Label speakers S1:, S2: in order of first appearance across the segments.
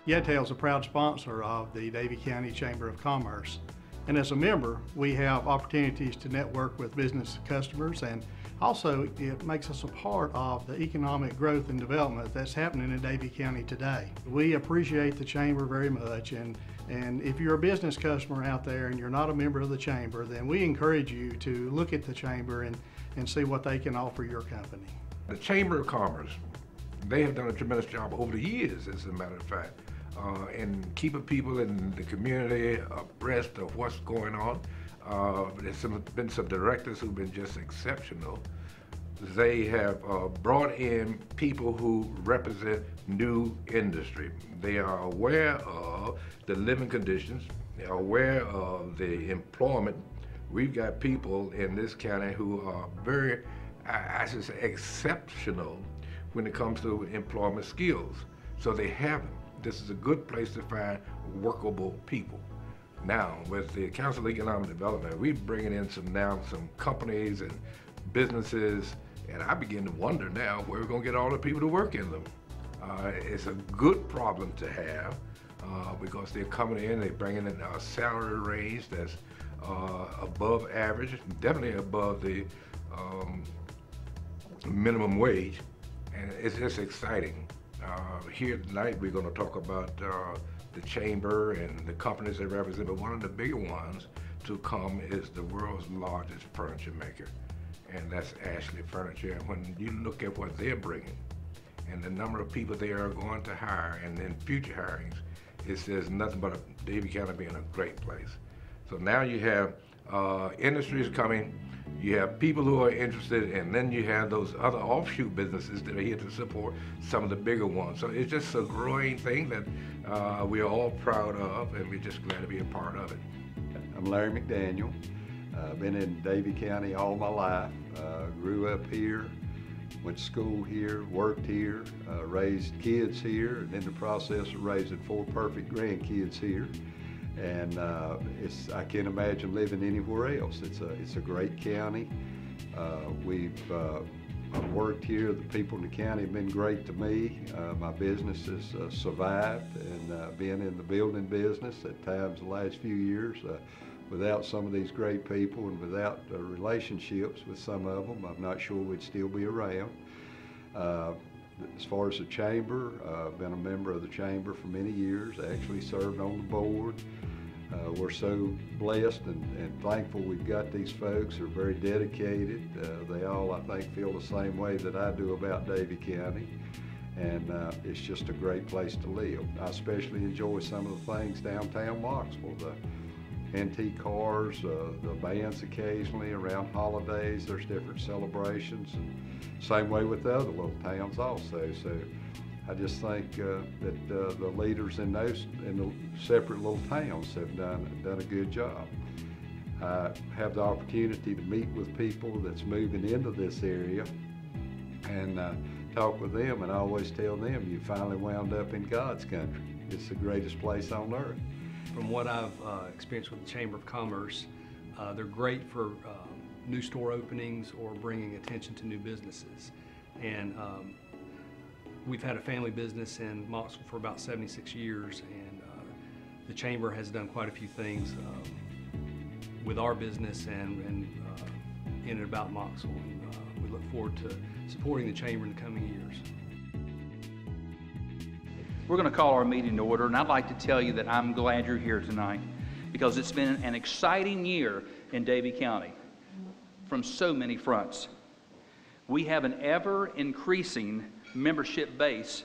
S1: Yadtail is a proud sponsor of the Davie County Chamber of Commerce. And as a member, we have opportunities to network with business customers, and also it makes us a part of the economic growth and development that's happening in Davie County today. We appreciate the Chamber very much, and if you're a business customer out there and you're not a member of the Chamber, then we encourage you to look at the Chamber and see what they can offer your company.
S2: The Chamber of Commerce, they have done a tremendous job over the years, as a matter of fact, in keeping people in the community abreast of what's going on. There's been some directors who've been just exceptional. They have brought in people who represent new industry. They are aware of the living conditions. They are aware of the employment. We've got people in this county who are very, I should say, exceptional when it comes to employment skills. So they have them. This is a good place to find workable people. Now, with the Council of Economic Development, we're bringing in some companies and businesses, and I begin to wonder now where we're going to get all the people to work in them. It's a good problem to have because they're coming in, they're bringing in a salary range that's above average, definitely above the minimum wage, and it's just exciting. Here tonight we're going to talk about the Chamber and the companies they represent, but one of the bigger ones to come is the world's largest furniture maker, and that's Ashley Furniture. And when you look at what they're bringing and the number of people they are going to hire and then future hirings, it says nothing but Davie County being a great place. So now you have industries coming, you have people who are interested, and then you have those other offshoot businesses that are here to support some of the bigger ones. So it's just a growing thing that we are all proud of, and we're just glad to be a part of it.
S3: I'm Larry McDaniel. I've been in Davie County all my life. Grew up here, went to school here, worked here, raised kids here, and in the process of raising 4 perfect grandkids here. And I can't imagine living anywhere else. It's a great county. I've worked here. The people in the county have been great to me. My business has survived, and being in the building business at times the last few years, without some of these great people and without relationships with some of them, I'm not sure we'd still be around. As far as the Chamber, I've been a member of the Chamber for many years. I actually served on the board. We're so blessed and thankful we've got these folks who are very dedicated. They all, I think, feel the same way that I do about Davie County, and it's just a great place to live. I especially enjoy some of the things downtown Mocksville, the antique cars, the bands occasionally around holidays. There's different celebrations, and same way with the other little towns also. So I just think that the leaders in the separate little towns have done a good job. I have the opportunity to meet with people that's moving into this area and talk with them, and I always tell them, you finally wound up in God's country. It's the greatest place on earth.
S4: From what I've experienced with the Chamber of Commerce, they're great for new store openings or bringing attention to new businesses. And we've had a family business in Mocksville for about 76 years, and the Chamber has done quite a few things with our business and in and about Mocksville. And we look forward to supporting the Chamber in the coming years.
S5: We're going to call our meeting to order, and I'd like to tell you that I'm glad you're here tonight because it's been an exciting year in Davie County from so many fronts. We have an ever-increasing membership base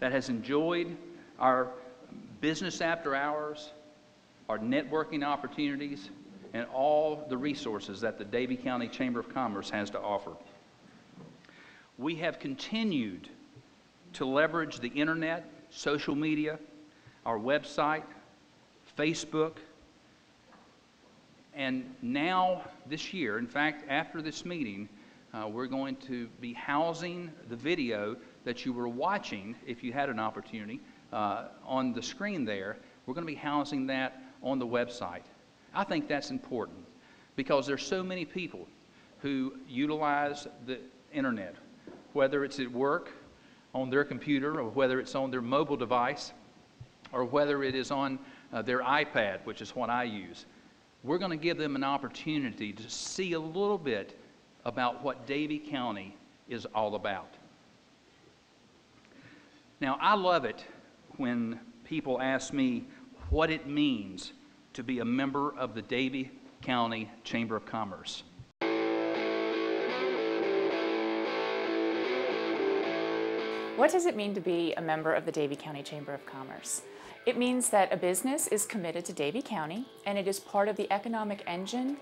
S5: that has enjoyed our business after hours, our networking opportunities, and all the resources that the Davie County Chamber of Commerce has to offer. We have continued to leverage the internet, social media, our website, Facebook, and now this year, in fact, after this meeting, we're going to be housing the video that you were watching, if you had an opportunity, on the screen there. We're going to be housing that on the website. I think that's important because there's so many people who utilize the internet, whether it's at work, on their computer, or whether it's on their mobile device. or whether it is on their iPad, which is what I use. We're going to give them an opportunity to see a little bit about what Davie County is all about. Now, I love it when people ask me what it means to be a member of the Davie County Chamber of Commerce.
S6: What does it mean to be a member of the Davie County Chamber of Commerce? It means that a business is committed to Davie County, and it is part of the economic engine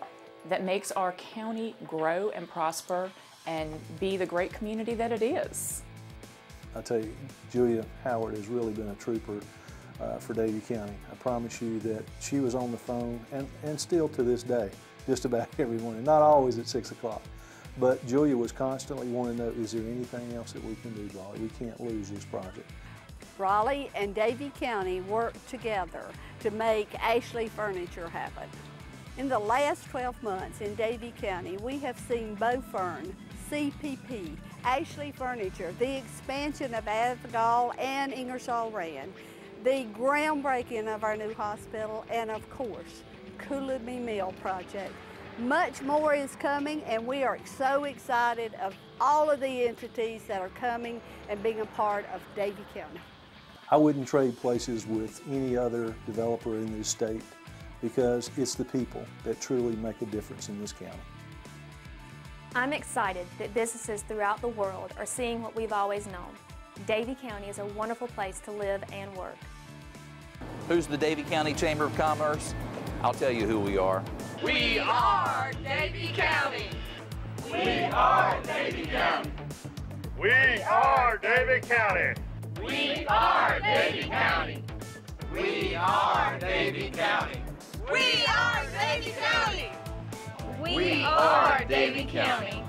S6: that makes our county grow and prosper and be the great community that it is.
S7: I tell you, Julia Howard has really been a trooper for Davie County. I promise you that she was on the phone, and still to this day, just about every morning, not always at 6 o'clock. But Julia was constantly wanting to know, is there anything else that we can do, Raleigh? We can't lose this project.
S8: Raleigh and Davie County worked together to make Ashley Furniture happen. In the last 12 months in Davie County, we have seen Beau Fern, CPP, Ashley Furniture, the expansion of Avgall and Ingersoll Rand, the groundbreaking of our new hospital, and of course, Coolidge Mill project. Much more is coming, and we are so excited of all of the entities that are coming and being a part of Davie County.
S7: I wouldn't trade places with any other developer in this state because it's the people that truly make a difference in this county.
S9: I'm excited that businesses throughout the world are seeing what we've always known. Davie County is a wonderful place to live and work.
S5: Who's the Davie County Chamber of Commerce? I'll tell you who we are.
S10: We are Davie County. We are Davie County.
S11: We are Davie County.
S10: We are Davie County.
S11: We are Davie County.
S10: We are Davie County. We are Davie County.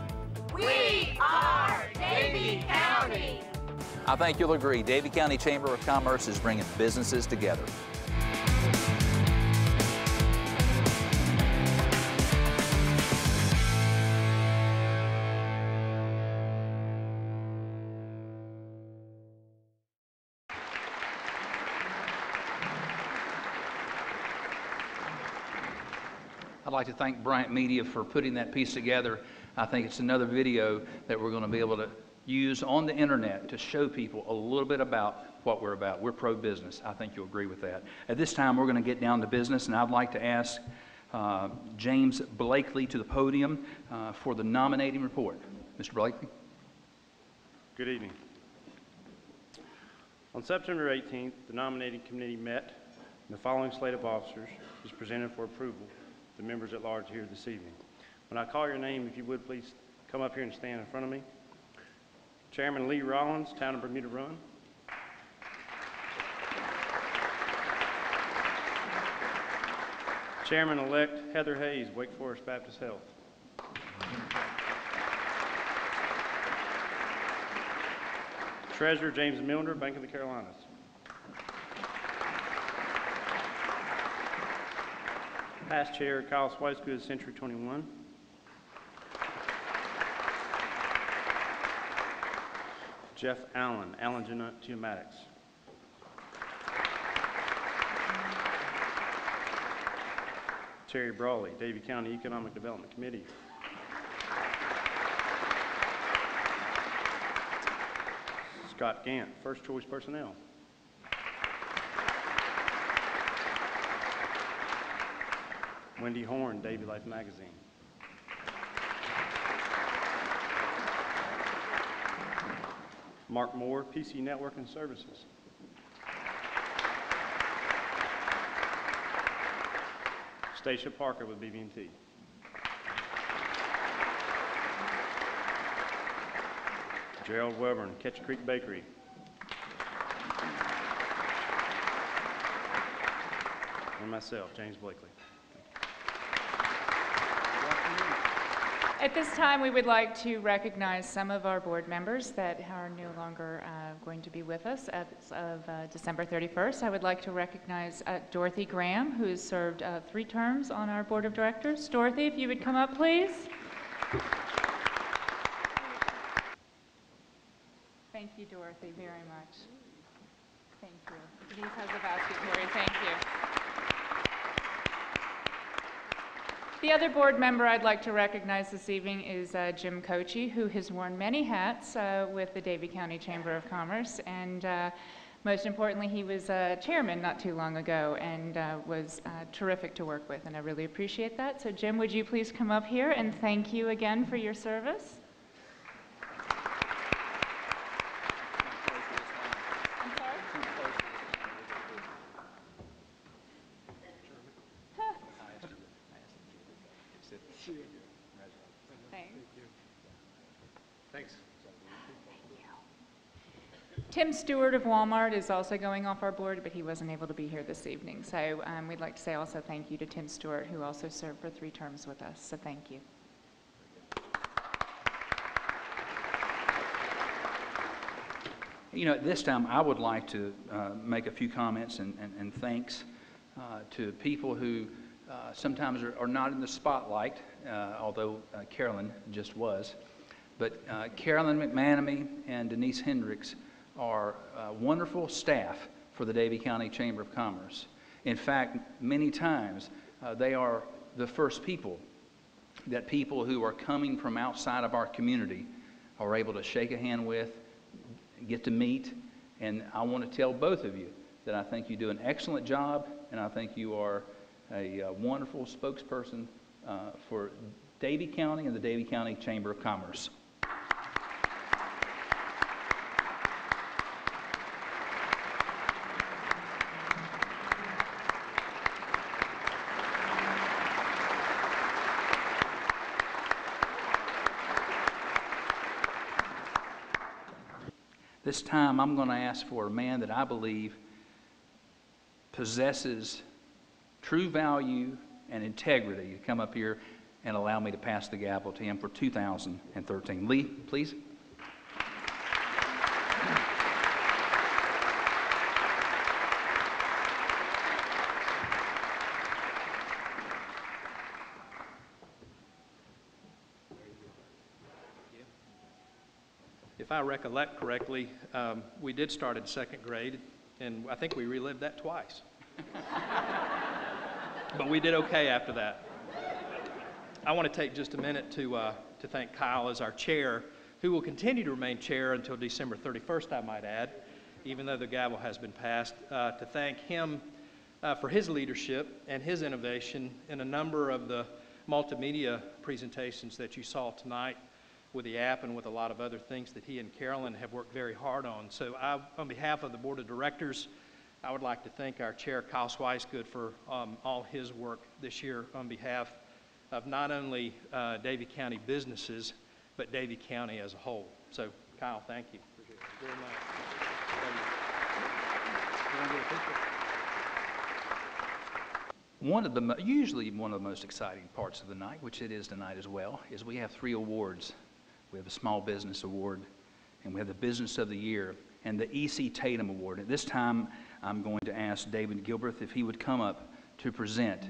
S10: We are Davie County.
S5: I think you'll agree, Davie County Chamber of Commerce is bringing businesses together. I'd like to thank Bryant Media for putting that piece together. I think it's another video that we're going to be able to use on the internet to show people a little bit about what we're about. We're pro-business. I think you'll agree with that. At this time, we're going to get down to business, and I'd like to ask James Blakely to the podium for the nominating report. Mr. Blakely.
S12: Good evening. On September 18th, the nominating committee met, and the following slate of officers is presented for approval. The members at large here this evening. When I call your name, if you would please come up here and stand in front of me. Chairman Lee Rollins, Town of Bermuda Run. Chairman-elect Heather Hayes, Wake Forest Baptist Health. Treasurer James Milner, Bank of the Carolinas. Past Chair Kyle Swicegood, Century 21. Jeff Allen, Allen Geomatics. Terry Brawley, Davie County Economic Development Committee. Scott Gant, First Choice Personnel. Wendy Horn, Davie Life Magazine. Mark Moore, PC Network and Services. Stacia Parker with BB&T. Gerald Webern, Ketch Creek Bakery. And myself, James Blakely.
S13: At this time, we would like to recognize some of our board members that are no longer going to be with us as of December 31st. I would like to recognize Dorothy Graham, who has served 3 terms on our board of directors. Dorothy, if you would come up, please. Thank you, Dorothy, very much. Thank you. Denise has the basket, Tori. Thank you. The other board member I'd like to recognize this evening is Jim Kochi, who has worn many hats with the Davie County Chamber of Commerce, and most importantly, he was chairman not too long ago and was terrific to work with, and I really appreciate that. So Jim, would you please come up here, and thank you again for your service.
S4: Thanks.
S13: Tim Stewart of Walmart is also going off our board, but he wasn't able to be here this evening. So we'd like to say also thank you to Tim Stewart, who also served for 3 terms with us. So thank you.
S5: You know, at this time, I would like to make a few comments and thanks to people who sometimes are not in the spotlight, although Carolyn just was. But Carolyn McManamy and Denise Hendricks are wonderful staff for the Davie County Chamber of Commerce. In fact, many times they are the first people that people who are coming from outside of our community are able to shake a hand with, get to meet, and I want to tell both of you that I think you do an excellent job, and I think you are a wonderful spokesperson for Davie County and the Davie County Chamber of Commerce. This time I'm going to ask for a man that I believe possesses true value and integrity to come up here and allow me to pass the gavel to him for 2013. Lee, please.
S14: If I recollect correctly, we did start in 2nd grade, and I think we relived that twice. But we did okay after that. I want to take just a minute to thank Kyle as our chair, who will continue to remain chair until December 31st, I might add, even though the gavel has been passed, to thank him for his leadership and his innovation in a number of the multimedia presentations that you saw tonight, with the app and with a lot of other things that he and Carolyn have worked very hard on. So on behalf of the Board of Directors, I would like to thank our chair, Kyle Swicegood, for all his work this year on behalf of not only Davie County businesses, but Davie County as a whole. So, Kyle, thank you. Appreciate it very much.
S5: Usually one of the most exciting parts of the night, which it is tonight as well, is we have 3 awards. We have the Small Business Award, and we have the Business of the Year, and the E.C. Tatum Award. At this time, I'm going to ask David Gilbreth if he would come up to present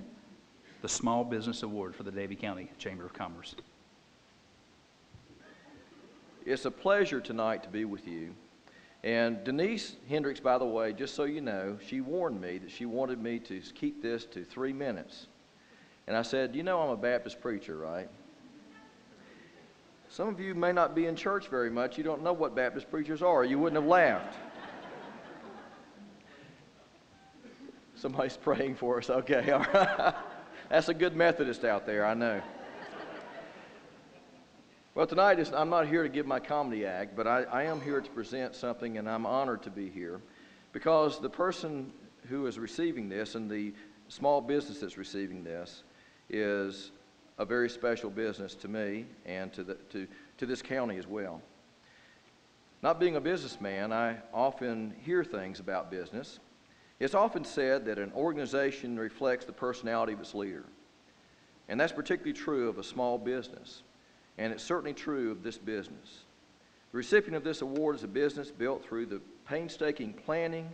S5: the Small Business Award for the Davie County Chamber of Commerce.
S15: It's a pleasure tonight to be with you. And Denise Hendricks, by the way, just so you know, she warned me that she wanted me to keep this to 3 minutes. And I said, you know I'm a Baptist preacher, right? Some of you may not be in church very much. You don't know what Baptist preachers are. You wouldn't have laughed. Somebody's praying for us. Okay, all right. That's a good Methodist out there, I know. Well, tonight I'm not here to give my comedy act, but I am here to present something, and I'm honored to be here because the person who is receiving this and the small business that's receiving this is a very special business to me and to this county as well. Not being a businessman, I often hear things about business. It's often said that an organization reflects the personality of its leader, and that's particularly true of a small business. And it's certainly true of this business. The recipient of this award is a business built through the painstaking planning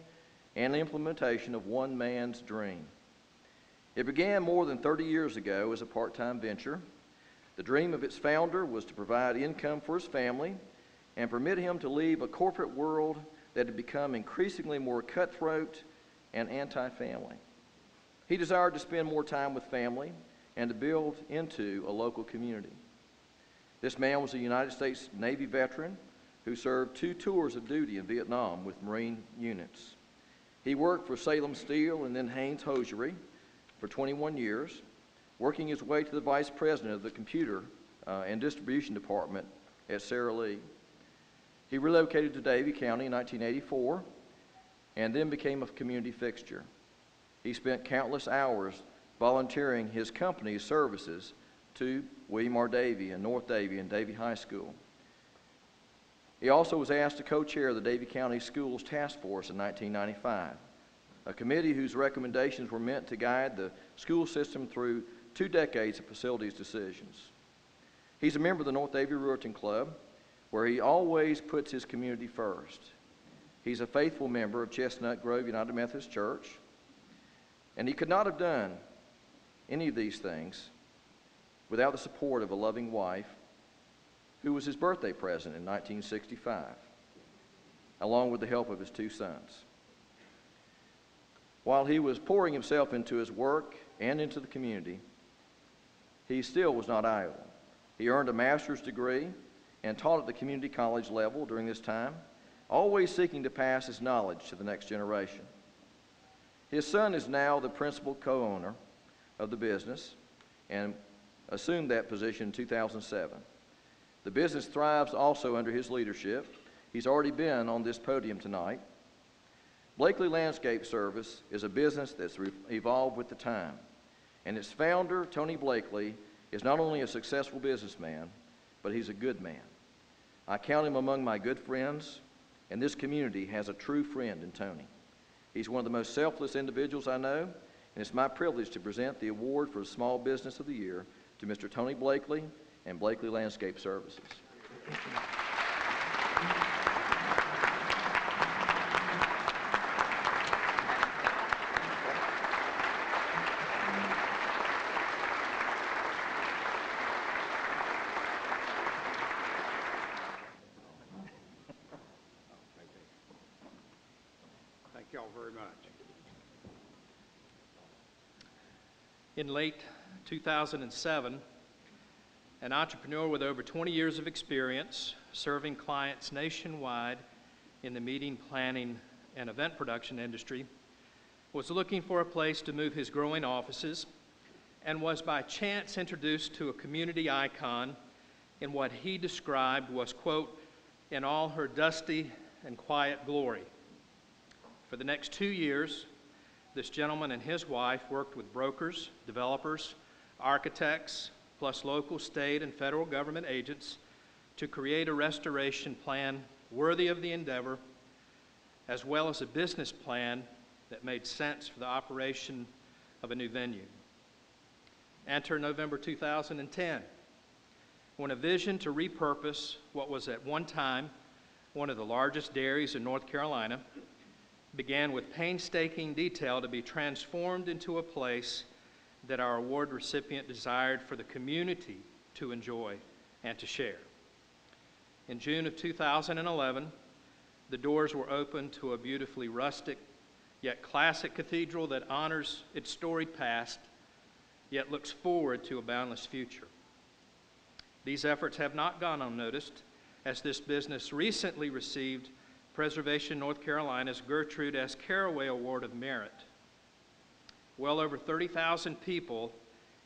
S15: and implementation of one man's dream. It began more than 30 years ago as a part-time venture. The dream of its founder was to provide income for his family and permit him to leave a corporate world that had become increasingly more cutthroat and anti-family. He desired to spend more time with family and to build into a local community. This man was a United States Navy veteran who served 2 tours of duty in Vietnam with Marine units. He worked for Salem Steel and then Haynes Hosiery for 21 years, working his way to the vice president of the computer and distribution department at Sara Lee. He relocated to Davie County in 1984 and then became a community fixture. He spent countless hours volunteering his company's services to William R. Davie and North Davie and Davie High School. He also was asked to co-chair the Davie County Schools Task Force in 1995, a committee whose recommendations were meant to guide the school system through 2 decades of facilities decisions. He's a member of the North Davie Ruritan Club, where he always puts his community first. He's a faithful member of Chestnut Grove United Methodist Church, and he could not have done any of these things without the support of a loving wife who was his birthday present in 1965, along with the help of his 2 sons. While he was pouring himself into his work and into the community, he still was not idle. He earned a master's degree and taught at the community college level during this time, always seeking to pass his knowledge to the next generation. His son is now the principal co-owner of the business and assumed that position in 2007. The business thrives also under his leadership. He's already been on this podium tonight. Blakely Landscape Service is a business that's evolved with the time, and its founder, Tony Blakely, is not only a successful businessman, but he's a good man. I count him among my good friends, and this community has a true friend in Tony. He's one of the most selfless individuals I know, and it's my privilege to present the award for Small Business of the Year to Mr. Tony Blakely and Blakely Landscape Services.
S16: Thank y'all very much.
S14: In late 2007, an entrepreneur with over 20 years of experience serving clients nationwide in the meeting planning and event production industry was looking for a place to move his growing offices and was by chance introduced to a community icon in what he described was, quote, in all her dusty and quiet glory. For the next 2 years, this gentleman and his wife worked with brokers, developers, architects, plus local, state, and federal government agents to create a restoration plan worthy of the endeavor, as well as a business plan that made sense for the operation of a new venue. Enter November 2010, when a vision to repurpose what was at one time one of the largest dairies in North Carolina began with painstaking detail to be transformed into a place that our award recipient desired for the community to enjoy and to share. In June of 2011, the doors were opened to a beautifully rustic yet classic cathedral that honors its storied past, yet looks forward to a boundless future. These efforts have not gone unnoticed, as this business recently received Preservation North Carolina's Gertrude S. Caraway Award of Merit. Well over 30,000 people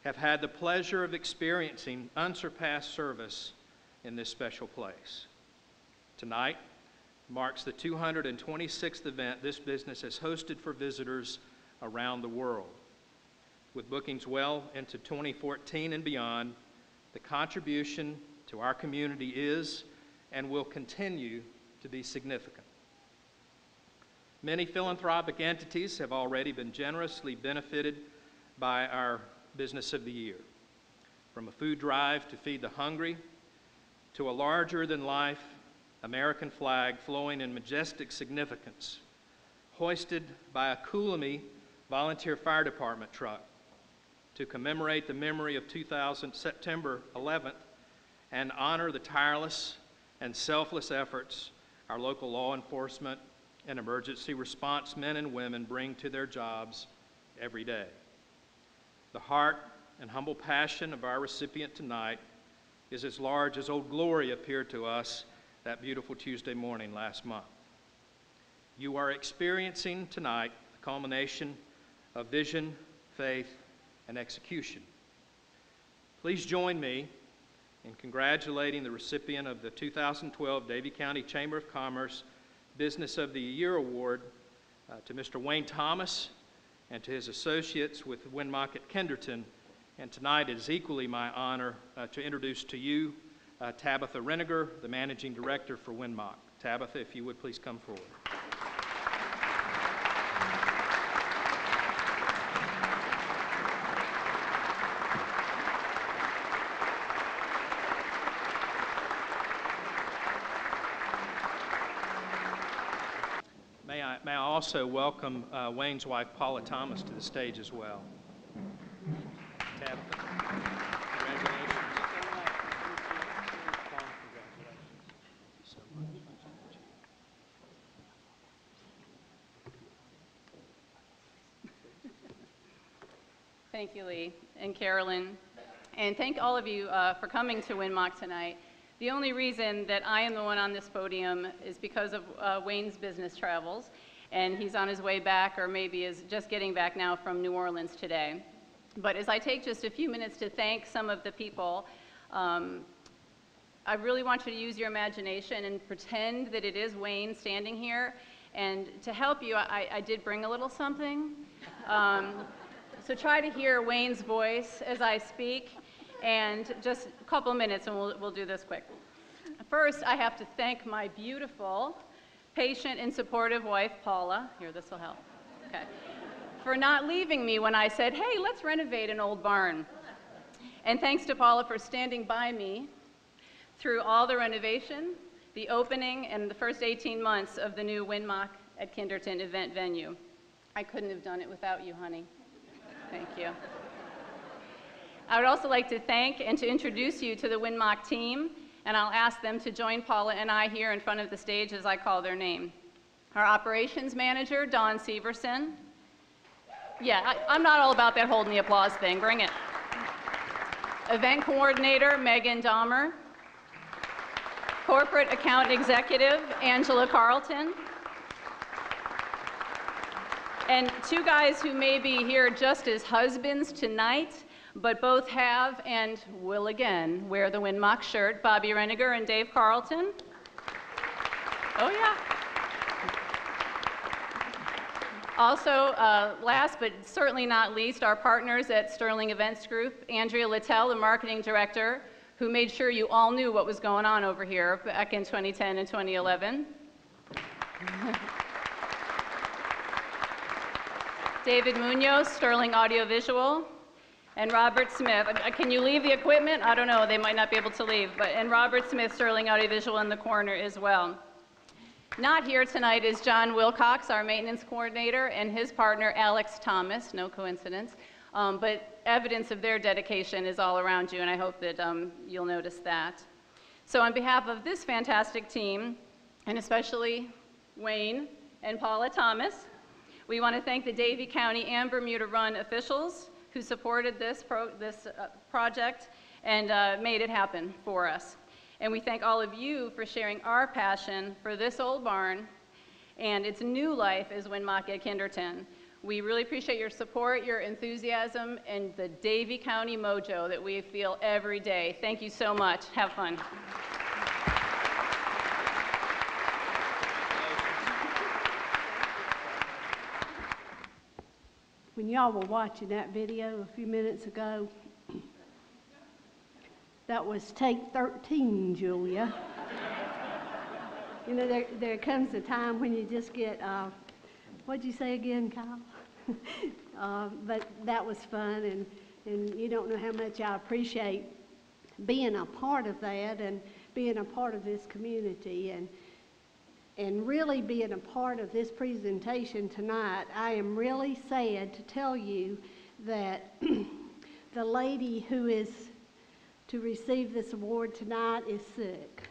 S14: have had the pleasure of experiencing unsurpassed service in this special place. Tonight marks the 226th event this business has hosted for visitors around the world. With bookings well into 2014 and beyond, the contribution to our community is and will continue to be significant. Many philanthropic entities have already been generously benefited by our Business of the Year, from a food drive to feed the hungry, to a larger-than-life American flag flowing in majestic significance, hoisted by a Coolamy volunteer fire department truck to commemorate the memory of September 11th and honor the tireless and selfless efforts our local law enforcement, and emergency response men and women bring to their jobs every day. The heart and humble passion of our recipient tonight is as large as Old Glory appeared to us that beautiful Tuesday morning last month. You are experiencing tonight the culmination of vision, faith, and execution. Please join me in congratulating the recipient of the 2012 Davie County Chamber of Commerce Business of the Year Award to Mr. Wayne Thomas and to his associates with WinMock at Kinderton. And tonight it is equally my honor to introduce to you Tabitha Reniger, the Managing Director for WinMock. Tabitha, if you would please come forward. May I also welcome Wayne's wife, Paula Thomas, to the stage as well. Tabitha, congratulations.
S17: Thank you, Lee and Carolyn, and thank all of you for coming to WinMock tonight. The only reason that I am the one on this podium is because of Wayne's business travels, and he's on his way back, or maybe is just getting back now from New Orleans today. But as I take just a few minutes to thank some of the people, I really want you to use your imagination and pretend that it is Wayne standing here. And to help you, I did bring a little something. So try to hear Wayne's voice as I speak, and just a couple minutes and we'll do this quick. First, I have to thank my beautiful, patient and supportive wife, Paula. Here, this will help. Okay. For not leaving me when I said, hey, let's renovate an old barn. And thanks to Paula for standing by me through all the renovation, the opening, and the first 18 months of the new WinMock at Kinderton event venue. I couldn't have done it without you, honey. Thank you. I would also like to thank and to introduce you to the WinMock team, and I'll ask them to join Paula and I here in front of the stage as I call their name. Our operations manager, Dawn Severson. Yeah, I'm not all about that holding the applause thing. Bring it. Event coordinator, Megan Dahmer. Corporate account executive, Angela Carlton. And two guys who may be here just as husbands tonight, but both have and will again wear the WinMock shirt, Bobby Reniger and Dave Carlton. Oh yeah. Also, last but certainly not least, our partners at Sterling Events Group, Andrea Littell, the marketing director, who made sure you all knew what was going on over here back in 2010 and 2011. David Munoz, Sterling Audiovisual, and Robert Smith. Can you leave the equipment? I don't know, they might not be able to leave, and Robert Smith, Sterling Audiovisual in the corner as well. Not here tonight is John Wilcox, our maintenance coordinator, and his partner, Alex Thomas, no coincidence, but evidence of their dedication is all around you, and I hope that you'll notice that. So on behalf of this fantastic team, and especially Wayne and Paula Thomas, we want to thank the Davie County and Bermuda Run officials who supported this project and made it happen for us. And we thank all of you for sharing our passion for this old barn and its new life as WinMock at Kinderton. We really appreciate your support, your enthusiasm, and the Davie County mojo that we feel every day. Thank you so much. Have fun.
S8: When y'all were watching that video a few minutes ago, that was take 13, Julia. You know, there comes a time when you just get, what'd you say again, Kyle? But that was fun, and you don't know how much I appreciate being a part of that and being a part of this community and really being a part of this presentation tonight. I am really sad to tell you that the lady who is to receive this award tonight is sick,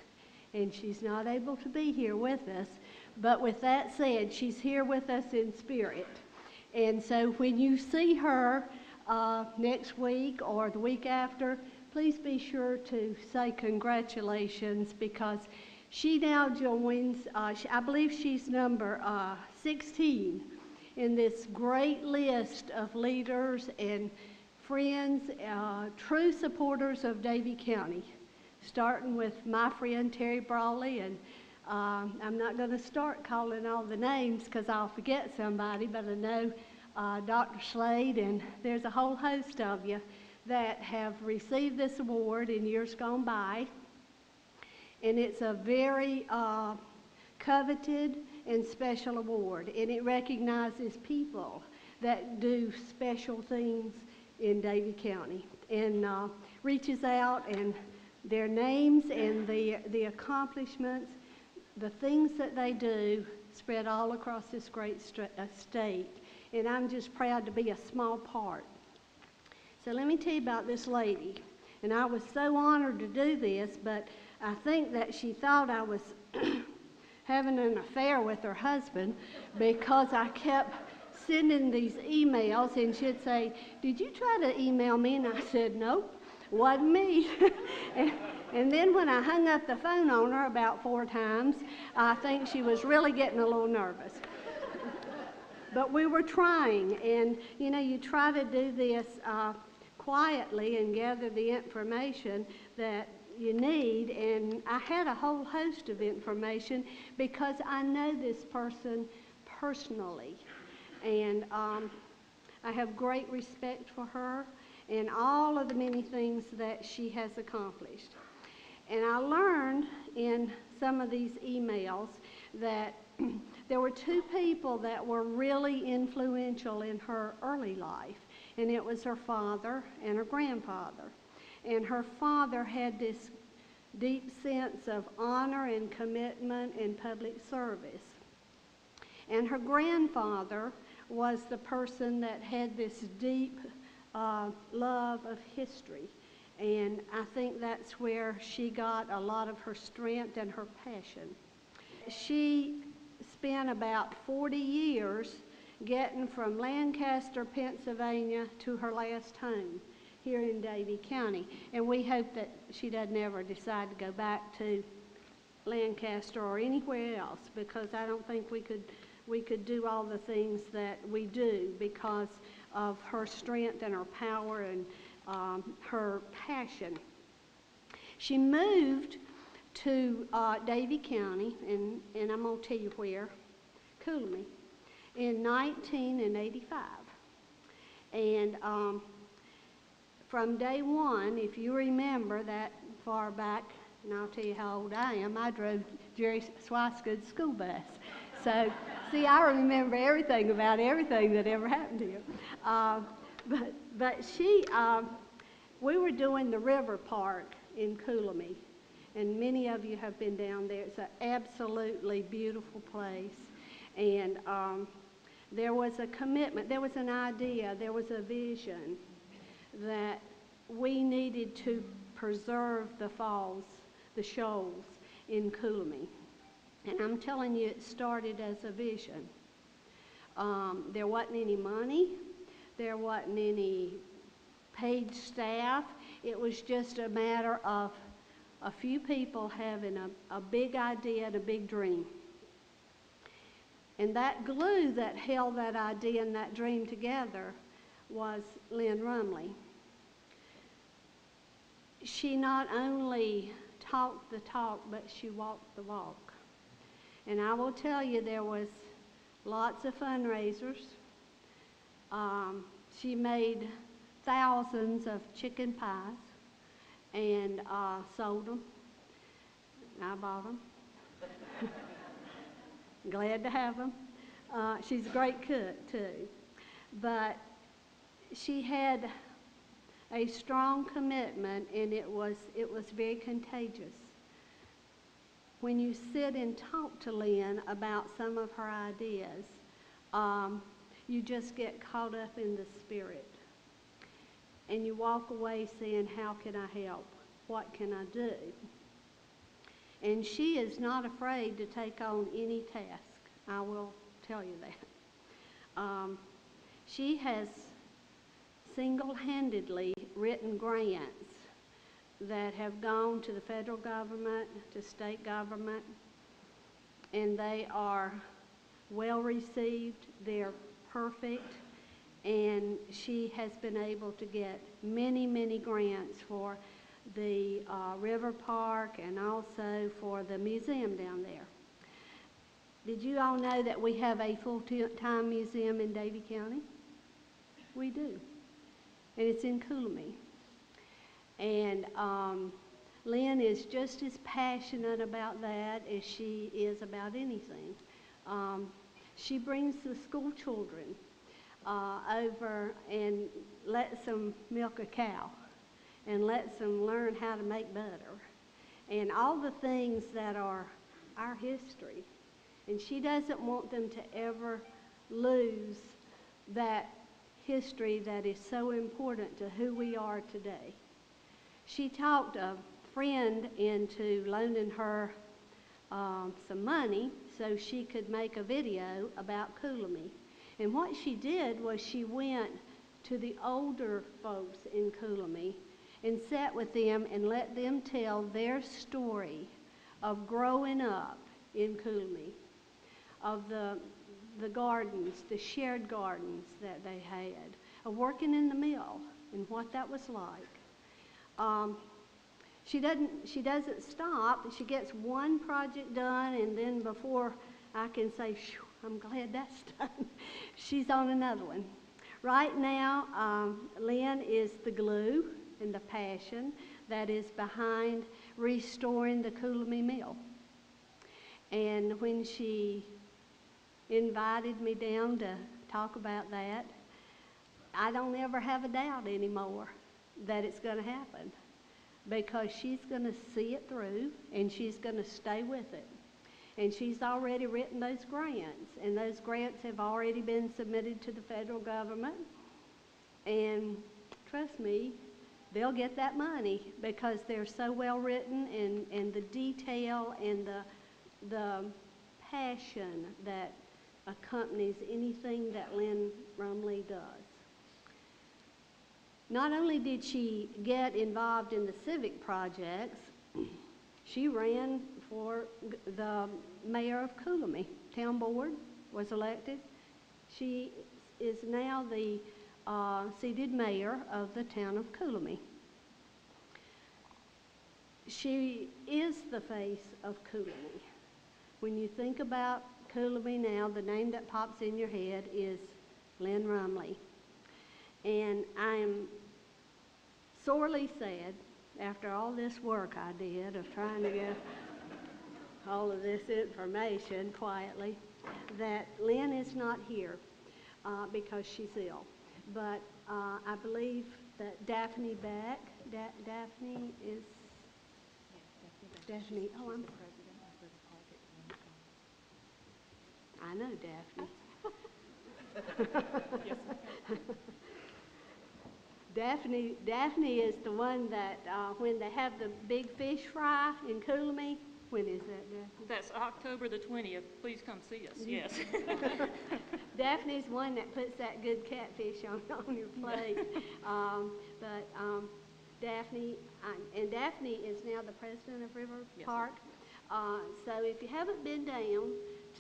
S8: and she's not able to be here with us,
S18: But with that said, she's here with us in spirit. And so when you see her next week or the week after, please be sure to say congratulations, because she now joins, I believe she's number 16 in this great list of leaders and friends, true supporters of Davie County, starting with my friend Terry Brawley. And I'm not going to start calling all the names because I'll forget somebody, but I know Dr. Slade, and there's a whole host of you that have received this award in years gone by. And it's a very coveted and special award, and it recognizes people that do special things in Davie County, and reaches out, and their names and the accomplishments, the things that they do, spread all across this great state. And I'm just proud to be a small part. So let me tell you about this lady. And I was so honored to do this, but I think that she thought I was having an affair with her husband, because I kept sending these emails, and she'd say, "Did you try to email me?" And I said, "Nope, wasn't me." and then when I hung up the phone on her about 4 times, I think she was really getting a little nervous. But we were trying, and you know, you try to do this quietly and gather the information that you need. And I had a whole host of information because I know this person personally, and I have great respect for her and all of the many things that she has accomplished. And I learned in some of these emails that there were 2 people that were really influential in her early life, and it was her father and her grandfather. And her father had this deep sense of honor and commitment in public service. And her grandfather was the person that had this deep love of history. And I think that's where she got a lot of her strength and her passion. She spent about 40 years getting from Lancaster, Pennsylvania to her last home here in Davie County. And we hope that she doesn't ever decide to go back to Lancaster or anywhere else, because I don't think we could do all the things that we do because of her strength and her power and her passion. She moved to Davie County, and I'm going to tell you where, Coolamy, in 1985. And from day one, if you remember that far back, and I'll tell you how old I am, I drove Jerry Swicegood's school bus. So, see, I remember everything about everything that ever happened to you. But she, we were doing the river park in Coolamy, and many of you have been down there. It's an absolutely beautiful place. And there was a commitment, there was an idea, there was a vision that we needed to preserve the falls, the shoals in Coolamy. And I'm telling you, it started as a vision. There wasn't any money, there wasn't any paid staff. It was just a matter of a few people having a big idea and a big dream. And that glue that held that idea and that dream together was Lynn Rumley. She not only talked the talk, but she walked the walk. And I will tell you, there was lots of fundraisers. She made thousands of chicken pies and sold them. I bought them. Glad to have them. She's a great cook too. But she had a strong commitment, and it was very contagious. When you sit and talk to Lynn about some of her ideas, you just get caught up in the spirit. And you walk away saying, how can I help? What can I do? And she is not afraid to take on any task. I will tell you that. She has single-handedly written grants that have gone to the federal government, to state government, and they are well received. They're perfect, and she has been able to get many, many grants for the river park and also for the museum down there. Did you all know that we have a full-time museum in Davie County? We do, and it's in Coolamy. And Lynn is just as passionate about that as she is about anything. She brings the school children over and lets them milk a cow and lets them learn how to make butter and all the things that are our history. And she doesn't want them to ever lose that history that is so important to who we are today. She talked a friend into loaning her some money so she could make a video about Coolamy. And what she did was she went to the older folks in Coolamy and sat with them and let them tell their story of growing up in Coolamy, of the gardens, the shared gardens that they had, of working in the mill and what that was like. She doesn't stop. She gets one project done, and then before I can say, I'm glad that's done, she's on another one. Right now, Lynn is the glue and the passion that is behind restoring the Coolamy Mill. And when she invited me down to talk about that, I don't ever have a doubt anymore that it's going to happen, because she's going to see it through and she's going to stay with it. And she's already written those grants, and those grants have already been submitted to the federal government. And trust me, they'll get that money because they're so well written, and the detail and the passion that accompanies anything that Lynn Rumley does. Not only did she get involved in the civic projects, she ran for the mayor of Coolamy. Town board was elected. She is now the seated mayor of the town of Coolamy. She is the face of Coolamy. When you think about Coolamy now, the name that pops in your head is Lynn Rumley. And I am sorely sad, after all this work I did of trying to get all of this information quietly, that Lynn is not here because she's ill. But I believe that Daphne Beck, Daphne is, Daphne, oh, I know Daphne. Daphne is the one that when they have the big fish fry in Coolamy. When is that, Daphne?
S19: That's October the 20th. Please come see us. Yes.
S18: Daphne's one that puts that good catfish on your plate. Daphne, and Daphne is now the president of River Park. So if you haven't been down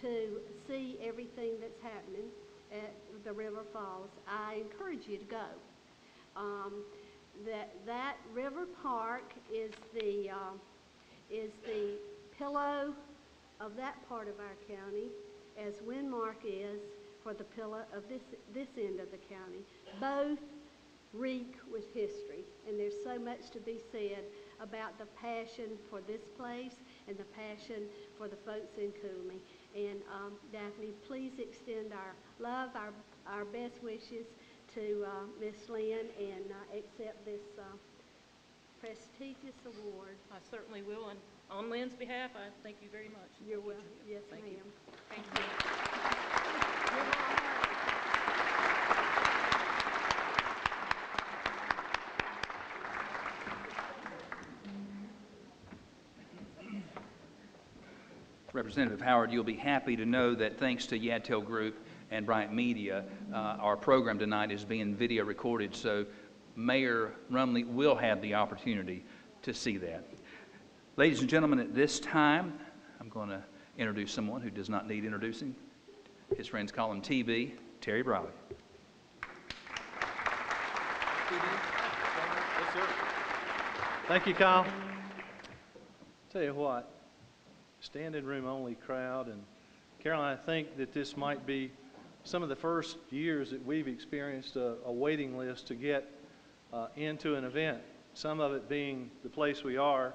S18: to see everything that's happening at the River Falls, I encourage you to go. That River Park is the pillow of that part of our county, as WinMock is for the pillow of this end of the county. Both reek with history, and there's so much to be said about the passion for this place and the passion for the folks in Coolamy. And Daphne, please extend our love, our best wishes to Miss Lynn, and accept this prestigious award.
S19: I certainly will, and on Lynn's behalf, I thank you very much.
S18: You're welcome. Yes,
S19: Thank
S18: ma'am.
S19: you. Thank you.
S5: Representative Howard, you'll be happy to know that thanks to Yadtel Group and Bryant Media, our program tonight is being video recorded, so Mayor Rumley will have the opportunity to see that. Ladies and gentlemen, at this time, I'm going to introduce someone who does not need introducing. His friends call him TB, Terry Briley.
S20: Thank you, Kyle. Tell you what, standing room only crowd, and Caroline, I think that this might be some of the first years that we've experienced a waiting list to get into an event. Some of it being the place we are,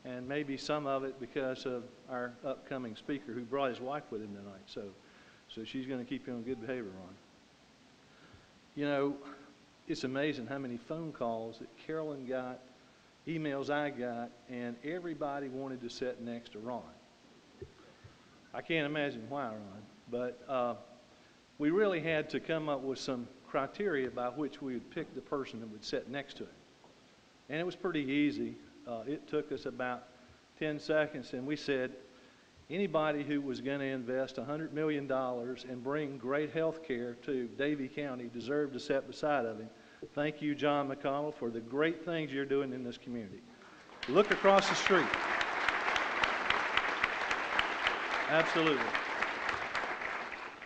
S20: and maybe some of it because of our upcoming speaker who brought his wife with him tonight. So she's going to keep you on good behavior, Ron. You know, it's amazing how many phone calls that Carolyn got, emails I got, and everybody wanted to sit next to Ron. I can't imagine why, Ron, but we really had to come up with some criteria by which we would pick the person that would sit next to him. And it was pretty easy. It took us about 10 seconds, and we said anybody who was going to invest $100 million and bring great health care to Davie County deserved to sit beside of him. Thank you, John McConnell, for the great things you're doing in this community. Look across the street. Absolutely.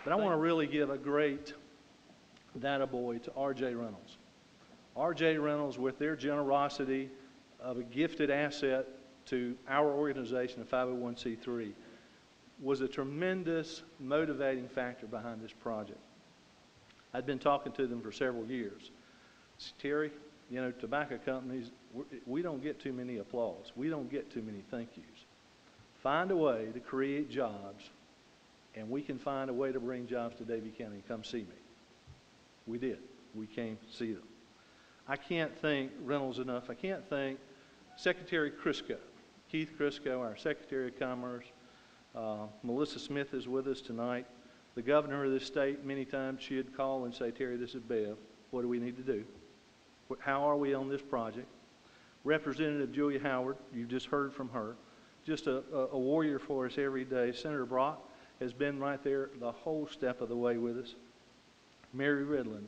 S20: But I want to really give a great attaboy to R.J. Reynolds. R.J. Reynolds, with their generosity of a gifted asset to our organization, a 501c3, was a tremendous motivating factor behind this project. I'd been talking to them for several years. Terry, you know, tobacco companies, we don't get too many applause. We don't get too many thank yous. Find a way to create jobs, and we can find a way to bring jobs to Davie County. Come see me. We did. We came to see them. I can't thank Reynolds enough. I can't thank Secretary Crisco, Keith Crisco, our Secretary of Commerce. Melissa Smith is with us tonight. The governor of this state, many times she'd call and say, Terry, this is Bev. What do we need to do? How are we on this project? Representative Julia Howard, you've just heard from her. Just a warrior for us every day. Senator Brock has been right there the whole step of the way with us. Mary Ridland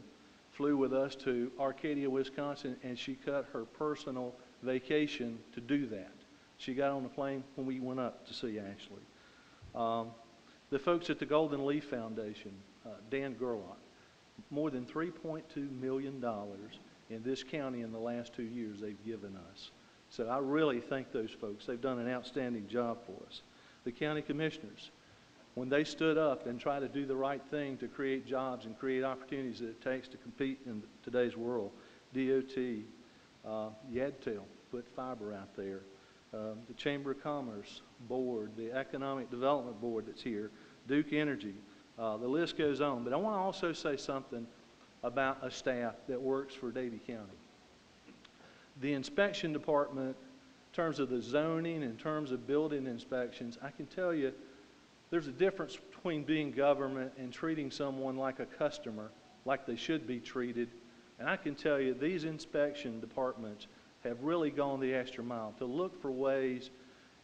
S20: flew with us to Arcadia, Wisconsin, and she cut her personal vacation to do that. She got on the plane when we went up to see Ashley. The folks at the Golden Leaf Foundation, Dan Gerlach, more than $3.2 million in this county in the last 2 years they've given us. So I really thank those folks. They've done an outstanding job for us. The county commissioners, when they stood up and tried to do the right thing to create jobs and create opportunities that it takes to compete in today's world, DOT, Yadtel put fiber out there, the Chamber of Commerce Board, the Economic Development Board that's here, Duke Energy, the list goes on. But I want to also say something about a staff that works for Davie County. The inspection department, in terms of the zoning, in terms of building inspections, I can tell you there's a difference between being government and treating someone like a customer, like they should be treated. And I can tell you these inspection departments have really gone the extra mile to look for ways,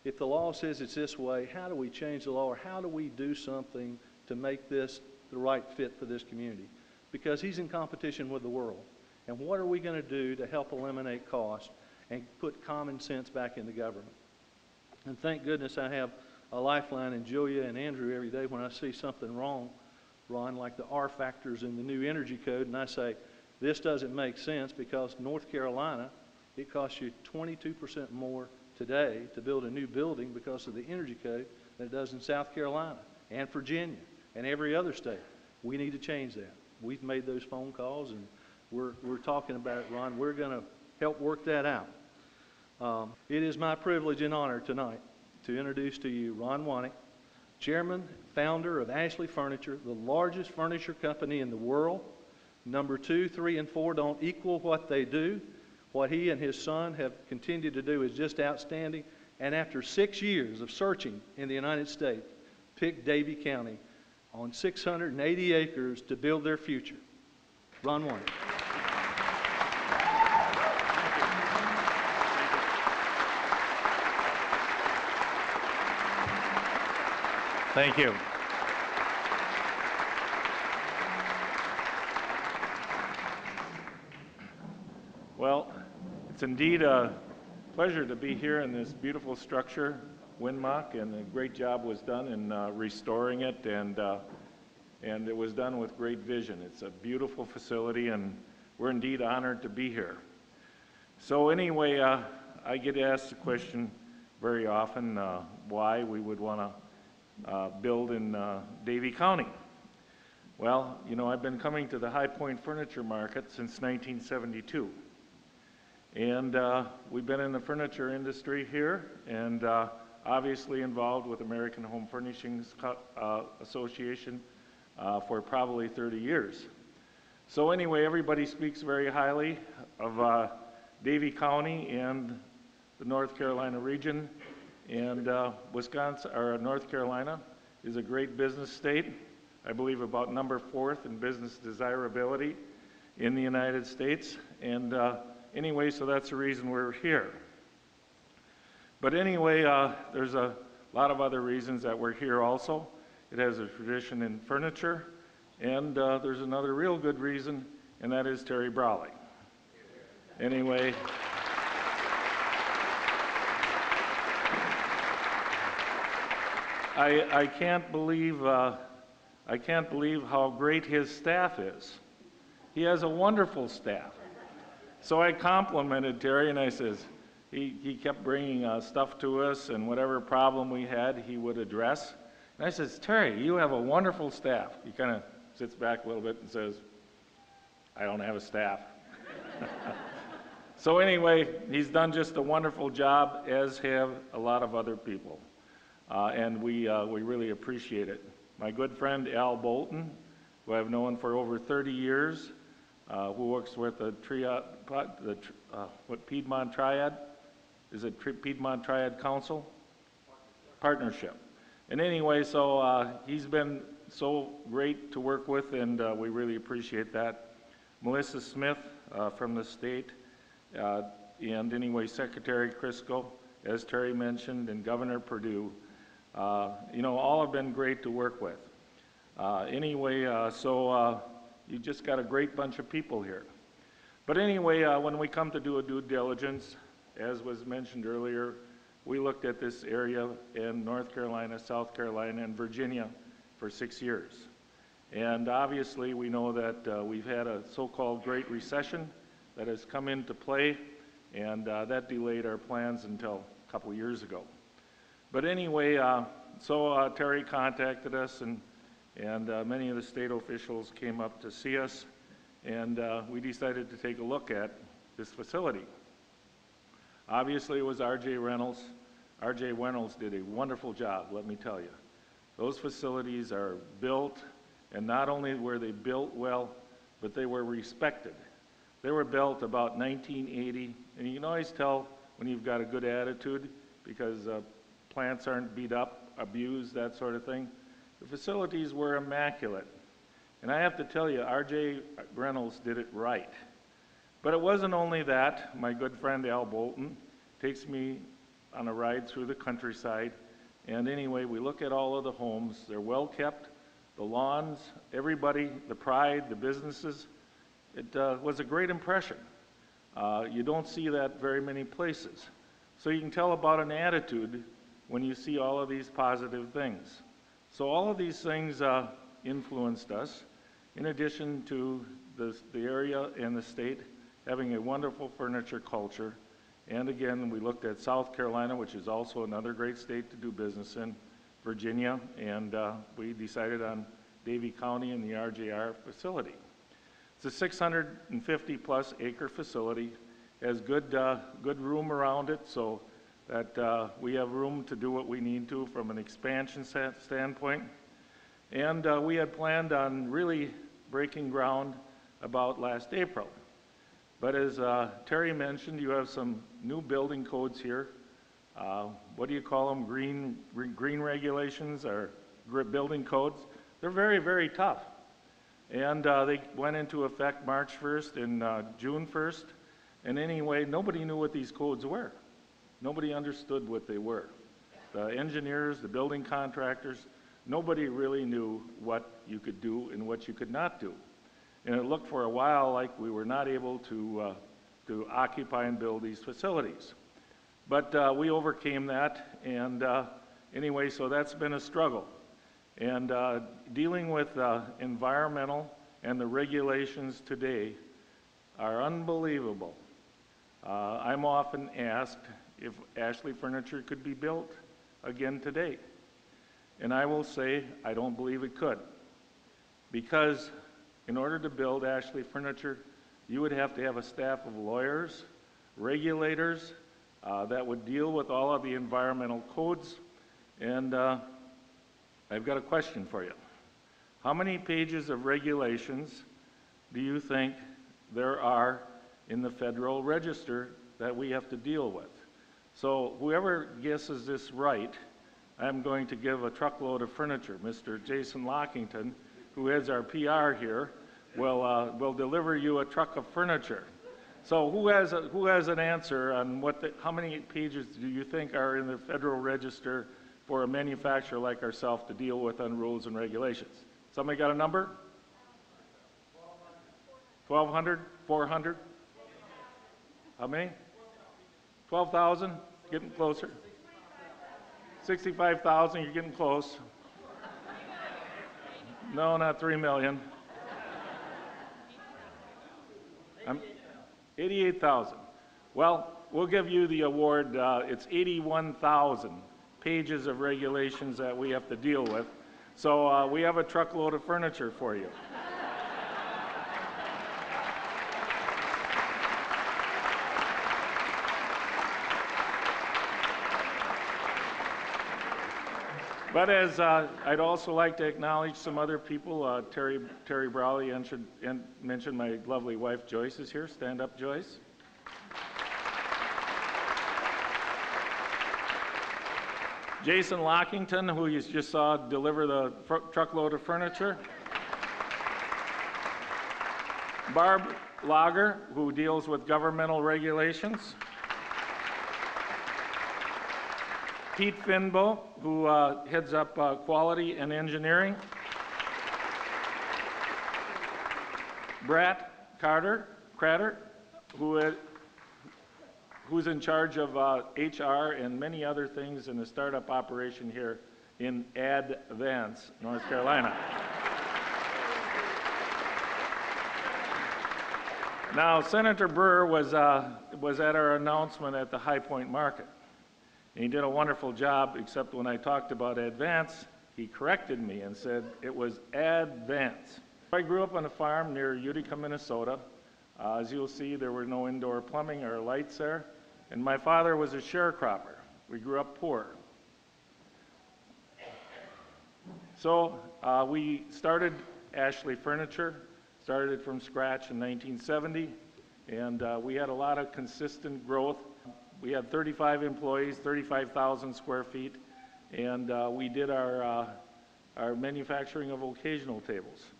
S20: if the law says it's this way, how do we change the law, or how do we do something to make this the right fit for this community? Because he's in competition with the world. And what are we going to do to help eliminate cost and put common sense back in the government? And thank goodness I have a lifeline in Julia and Andrew every day when I see something wrong, Ron, like the R factors in the new energy code, and I say, this doesn't make sense because North Carolina, it costs you 22% more today to build a new building because of the energy code than it does in South Carolina and Virginia and every other state. We need to change that. We've made those phone calls, and we're talking about it, Ron. We're going to help work that out. It is my privilege and honor tonight to introduce to you Ron Wanek, Chairman, founder of Ashley Furniture, the largest furniture company in the world. Number 2, 3, and 4 don't equal what they do. What he and his son have continued to do is just outstanding. And after 6 years of searching in the United States, picked Davie County on 680 acres to build their future. Ron Wanek.
S21: Thank you. Well, it's indeed a pleasure to be here in this beautiful structure, WinMock, and a great job was done in restoring it, and it was done with great vision. It's a beautiful facility, and we're indeed honored to be here. So anyway, I get asked the question very often why we would want to build in Davie County. Well, you know, I've been coming to the High Point Furniture Market since 1972. And we've been in the furniture industry here, and obviously involved with American Home Furnishings Association for probably 30 years. So anyway, everybody speaks very highly of Davie County and the North Carolina region, and Wisconsin, or North Carolina, is a great business state. I believe about number 4th in business desirability in the United States, and anyway, so that's the reason we're here. But anyway, there's a lot of other reasons that we're here also. It has a tradition in furniture, and there's another real good reason, and that is Terry Brawley. Anyway, I can't believe how great his staff is. He has a wonderful staff. So I complimented Terry, and I says, he kept bringing stuff to us, and whatever problem we had, he would address. And I says, Terry, you have a wonderful staff. He kind of sits back a little bit and says, I don't have a staff. So anyway, he's done just a wonderful job, as have a lot of other people. And we really appreciate it. My good friend Al Bolton, who I've known for over 30 years, who works with the Piedmont Triad? Is it Piedmont Triad Council? Partnership. And anyway, so he's been so great to work with, and we really appreciate that. Melissa Smith from the state, and anyway, Secretary Crisco, as Terry mentioned, and Governor Perdue. You know, all have been great to work with. Anyway, so you just got a great bunch of people here. But anyway, when we come to do a due diligence, as was mentioned earlier, we looked at this area in North Carolina, South Carolina, and Virginia for 6 years. And obviously, we know that we've had a so-called Great Recession that has come into play, and that delayed our plans until a couple years ago. But anyway, so Terry contacted us, and many of the state officials came up to see us, and we decided to take a look at this facility. Obviously, it was R.J. Reynolds. R.J. Reynolds did a wonderful job, let me tell you. Those facilities are built, and not only were they built well, but they were respected. They were built about 1980, and you can always tell when you've got a good attitude, because plants aren't beat up, abused, that sort of thing. The facilities were immaculate. And I have to tell you, R.J. Reynolds did it right. But it wasn't only that. My good friend Al Bolton takes me on a ride through the countryside. And anyway, we look at all of the homes. They're well kept. The lawns, everybody, the pride, the businesses. It was a great impression. You don't see that very many places. So you can tell about an attitude when you see all of these positive things. So all of these things influenced us, in addition to the area and the state having a wonderful furniture culture. And again, we looked at South Carolina, which is also another great state to do business in, Virginia, and we decided on Davie County and the RJR facility. It's a 650 plus acre facility, has good room around it, so that we have room to do what we need to from an expansion standpoint. And we had planned on really breaking ground about last April. But as Terry mentioned, you have some new building codes here. What do you call them? Green regulations or building codes? They're very, very tough. And they went into effect March 1st and June 1st. And anyway, nobody knew what these codes were. Nobody understood what they were. The engineers, the building contractors, nobody really knew what you could do and what you could not do. And it looked for a while like we were not able to occupy and build these facilities. But we overcame that, and anyway, so that's been a struggle. And dealing with environmental and the regulations today are unbelievable. I'm often asked if Ashley Furniture could be built again today. And I will say I don't believe it could. Because in order to build Ashley Furniture, you would have to have a staff of lawyers, regulators, that would deal with all of the environmental codes. And I've got a question for you. How many pages of regulations do you think there are in the Federal Register that we have to deal with? So whoever guesses this right, I'm going to give a truckload of furniture. Mr. Jason Lockington, who heads our PR here, will deliver you a truck of furniture. So who has an answer on how many pages do you think are in the Federal Register for a manufacturer like ourselves to deal with on rules and regulations? Somebody got a number? 1,200? 400? How many? 12,000? Getting closer. 65,000, you're getting close. No, not 3 million. 88,000. Well, we'll give you the award. It's 81,000 pages of regulations that we have to deal with. So we have a truckload of furniture for you. But as I'd also like to acknowledge some other people, Terry Brawley mentioned my lovely wife Joyce is here. Stand up, Joyce. Jason Lockington, who you just saw deliver the truckload of furniture. Barb Lager, who deals with governmental regulations. Pete Finbo, who heads up quality and engineering. Brat Cratter, who's in charge of HR and many other things in the startup operation here in Advance, North Carolina. Now, Senator Burr was at our announcement at the High Point Market. And he did a wonderful job, except when I talked about Advance, he corrected me and said it was Advance. I grew up on a farm near Utica, Minnesota. As you'll see, there were no indoor plumbing or lights there. And my father was a sharecropper. We grew up poor. So we started Ashley Furniture, started it from scratch in 1970, and we had a lot of consistent growth. We had 35 employees, 35,000 square feet, and we did our manufacturing of occasional tables.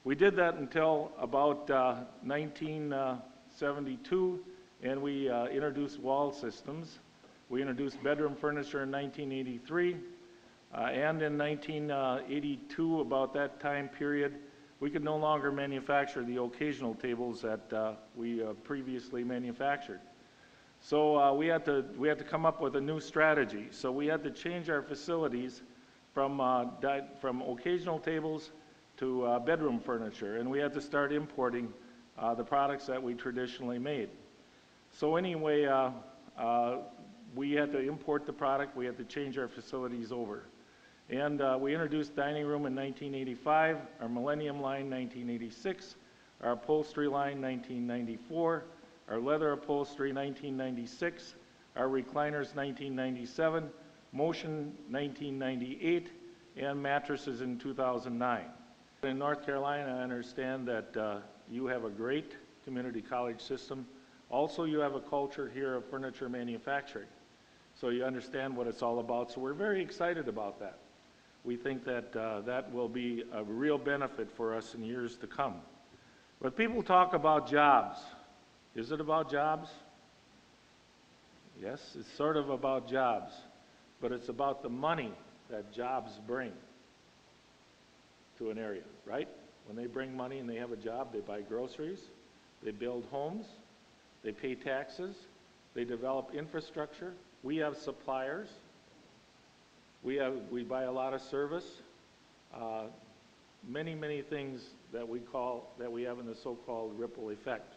S21: We did that until about 1972, and we introduced wall systems. We introduced bedroom furniture in 1983, and in 1982, about that time period, we could no longer manufacture the occasional tables that we previously manufactured. So we had to come up with a new strategy. So we had to change our facilities from occasional tables to bedroom furniture, and we had to start importing the products that we traditionally made. So anyway, we had to import the product. We had to change our facilities over. And we introduced dining room in 1985, our Millennium line 1986, our upholstery line 1994, our leather upholstery 1996, our recliners 1997, motion 1998, and mattresses in 2009. In North Carolina, I understand that you have a great community college system. Also, you have a culture here of furniture manufacturing. So you understand what it's all about. So we're very excited about that. We think that that will be a real benefit for us in years to come. But people talk about jobs. Is it about jobs? Yes, it's sort of about jobs, but it's about the money that jobs bring. to an area, right? When they bring money and they have a job, they buy groceries, they build homes, they pay taxes, they develop infrastructure. We have suppliers. We buy a lot of service. Many things that we have in the so-called ripple effect.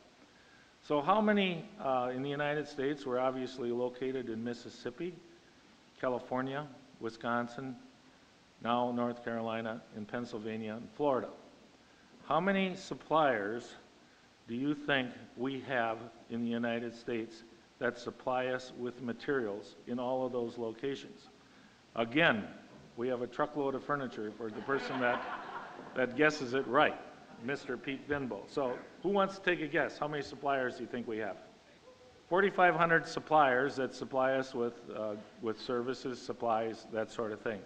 S21: So how many in the United States? We're obviously located in Mississippi, California, Wisconsin, now North Carolina, and Pennsylvania, and Florida. How many suppliers do you think we have in the United States that supply us with materials in all of those locations? Again, we have a truckload of furniture for the person that guesses it right, Mr. Pete Vinbo. So who wants to take a guess? How many suppliers do you think we have? 4,500 suppliers that supply us with services, supplies, that sort of thing.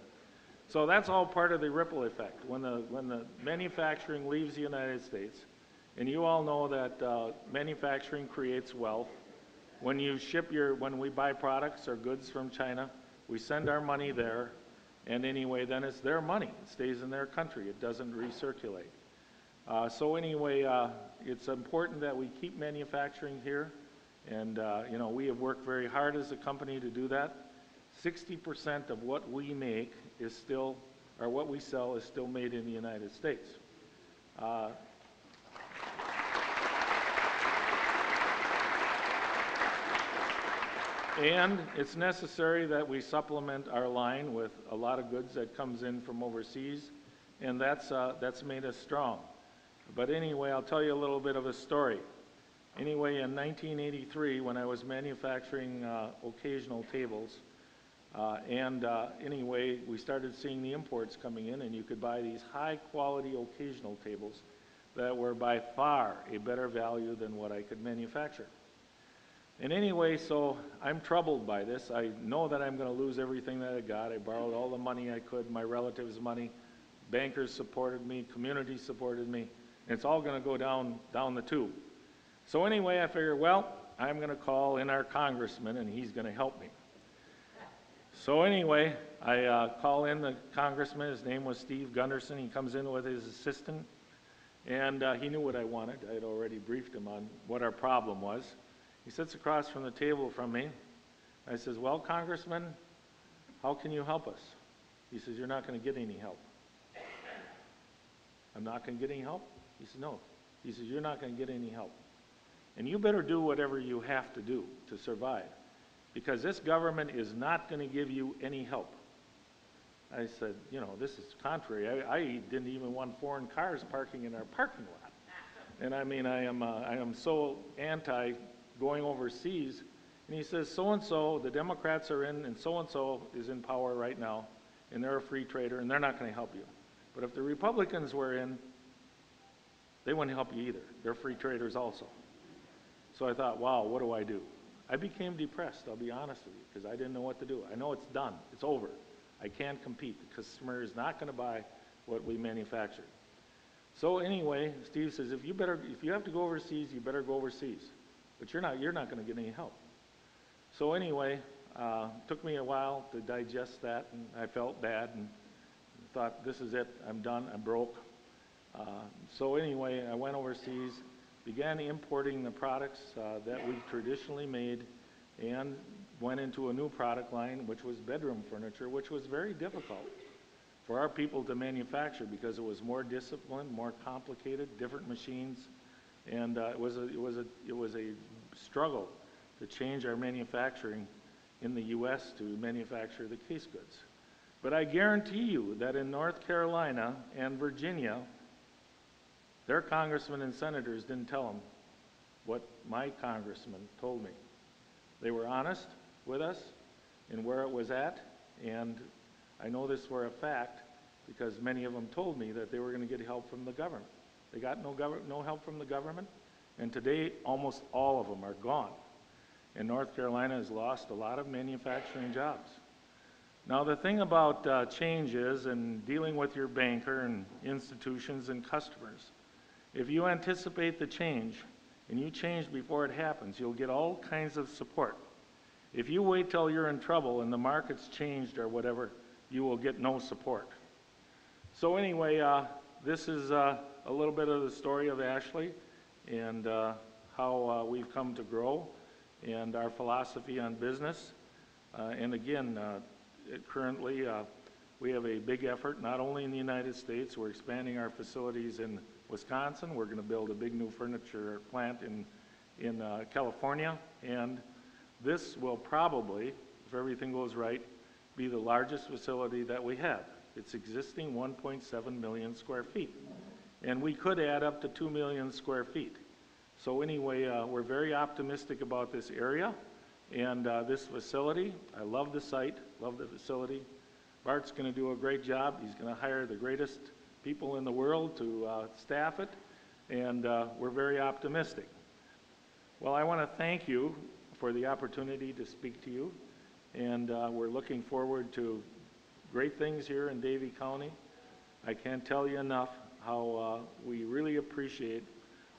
S21: So that's all part of the ripple effect. When the manufacturing leaves the United States, and you all know that manufacturing creates wealth. When we buy products or goods from China, we send our money there, and anyway, then it's their money. It stays in their country. It doesn't recirculate. So anyway, it's important that we keep manufacturing here, and we have worked very hard as a company to do that. 60% of what we make is still, or what we sell is still made in the United States. And it's necessary that we supplement our line with a lot of goods that comes in from overseas, and that's made us strong. But anyway, I'll tell you a little bit of a story. Anyway, in 1983, when I was manufacturing occasional tables, anyway, we started seeing the imports coming in, and you could buy these high-quality occasional tables that were by far a better value than what I could manufacture. And anyway, so I'm troubled by this. I know that I'm going to lose everything that I got. I borrowed all the money I could, my relatives' money. Bankers supported me, community supported me. And it's all going to go down the tube. So anyway, I figured, well, I'm going to call in our congressman, and he's going to help me. So anyway, I call in the congressman. His name was Steve Gunderson. He comes in with his assistant, and he knew what I wanted. I had already briefed him on what our problem was. He sits across from the table from me. I says, well, Congressman, how can you help us? He says, you're not going to get any help. I'm not going to get any help? He says, no. He says, you're not going to get any help. And you better do whatever you have to do to survive, because this government is not going to give you any help. I said, this is contrary. I didn't even want foreign cars parking in our parking lot. And I mean, I am so anti going overseas. And he says, so-and-so, the Democrats are in, and so-and-so is in power right now, and they're a free trader, and they're not going to help you. But if the Republicans were in, they wouldn't help you either. They're free traders also. So I thought, wow, what do I do? I became depressed, I'll be honest with you, because I didn't know what to do. I know it's done. It's over. I can't compete. The customer is not going to buy what we manufacture. So anyway, Steve says, if you have to go overseas, you better go overseas. But you're not going to get any help. So anyway, took me a while to digest that, and I felt bad and thought, this is it, I'm done, I'm broke. So anyway, I went overseas, began importing the products that we traditionally made, and went into a new product line, which was bedroom furniture, which was very difficult for our people to manufacture because it was more disciplined, more complicated, different machines. And it was a struggle to change our manufacturing in the U.S. to manufacture the case goods. But I guarantee you that in North Carolina and Virginia, their congressmen and senators didn't tell them what my congressman told me. They were honest with us and where it was at, and I know this for a fact because many of them told me that they were going to get help from the government. They got no help from the government, and today almost all of them are gone. And North Carolina has lost a lot of manufacturing jobs. Now the thing about change is, and dealing with your banker and institutions and customers, if you anticipate the change and you change before it happens, you'll get all kinds of support. If you wait till you're in trouble and the market's changed or whatever, you will get no support. So anyway, this is a little bit of the story of Ashley and how we've come to grow and our philosophy on business. And again, currently we have a big effort not only in the United States, we're expanding our facilities in Wisconsin. We're going to build a big new furniture plant in California, and this will probably, if everything goes right, be the largest facility that we have. It's existing 1.7 million square feet, and we could add up to 2 million square feet. So anyway, we're very optimistic about this area and this facility. I love the site, love the facility. Bart's going to do a great job. He's going to hire the greatest people in the world to staff it, and we're very optimistic. Well, I want to thank you for the opportunity to speak to you, and we're looking forward to great things here in Davie County. I can't tell you enough how we really appreciate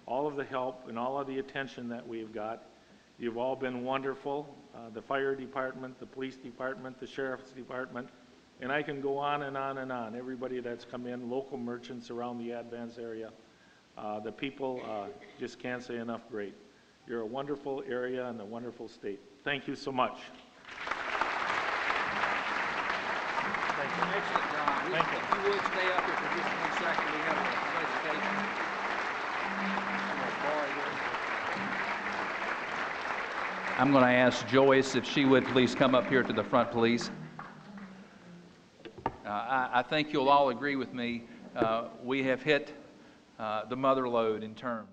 S21: all of the help and all of the attention that we've got. You've all been wonderful, the fire department, the police department, the sheriff's department, and I can go on and on and on. Everybody that's come in, local merchants around the Advance area, the people just can't say enough great. You're a wonderful area and a wonderful state. Thank you so much.
S5: Thank you. Excellent, John.
S21: Thank you.
S5: If you would stay up here for just 1 second, we have a presentation. I'm going to ask Joyce if she would please come up here to the front, please. I think you'll all agree with me. We have hit the mother lode in terms